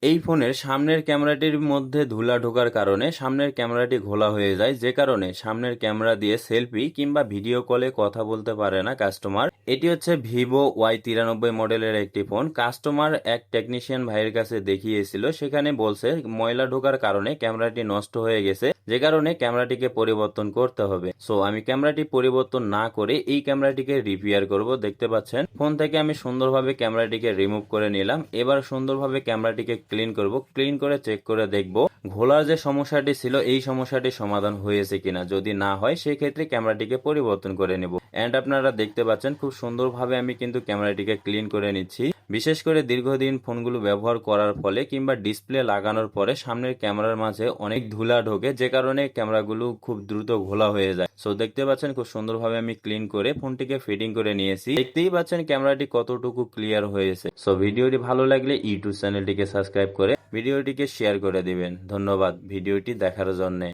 এই ফোনের সামনের ক্যামেরাটির মধ্যে ধুলা ঢোকার কারণে সামনের ক্যামেরাটি ঘোলা হয়ে যায়, যে কারণে সামনের ক্যামেরা দিয়ে সেলফি কিংবা ভিডিও কলে কথা বলতে পারে না কাস্টমার। এটি হচ্ছে Vivo Y93 মডেলের একটি ফোন। কাস্টমার এক টেকনিশিয়ান ভাইয়ের কাছে দেখিয়েছিল, সেখানে বলছে ময়লা ঢোকার কারণে ক্যামেরাটি নষ্ট হয়ে গেছে, যে কারণে ক্যামেরাটিকে পরিবর্তন করতে হবে। সো আমি ক্যামেরাটি পরিবর্তন না করে এই ক্যামেরাটিকে রিপেয়ার করব। দেখতে পাচ্ছেন ফোন থেকে আমি সুন্দরভাবে ক্যামেরাটিকে রিমুভ করে নিলাম। এবার সুন্দরভাবে ক্যামেরাটিকে ক্লিন করব, ক্লিন করে চেক করে দেখব ঘোলার যে সমস্যাটি ছিল এই সমস্যাটি সমাধান হয়েছে কিনা। যদি না হয় সেই ক্ষেত্রে ক্যামেরাটিকে পরিবর্তন করে নেব। এন্ড আপনারা দেখতে পাচ্ছেন খুব সুন্দরভাবে আমি কিন্তু ক্যামেরাটিকে ক্লিন করে নিচ্ছি। বিশেষ করে দীর্ঘদিন ফোনগুলো ব্যবহার করার ফলে কিংবা ডিসপ্লে লাগানোর পরে সামনের ক্যামেরার মাঝে অনেক ধুলা ঢোকে, যে কারণে ক্যামেরাগুলো খুব দ্রুত ঘোলা হয়ে যায়। সো দেখতে পাচ্ছেন খুব সুন্দরভাবে আমি ক্লিন করে ফোনটিকে ফিটিং করে নিয়েছি। দেখতেই পাচ্ছেন ক্যামেরাটি কতটুকু ক্লিয়ার হয়েছে। সো ভিডিওটি ভালো লাগলে ইউটিউব চ্যানেলটিকে সাবস্ক্রাইব করে ভিডিওটিকে শেয়ার করে দিবেন। ধন্যবাদ ভিডিওটি দেখার জন্য।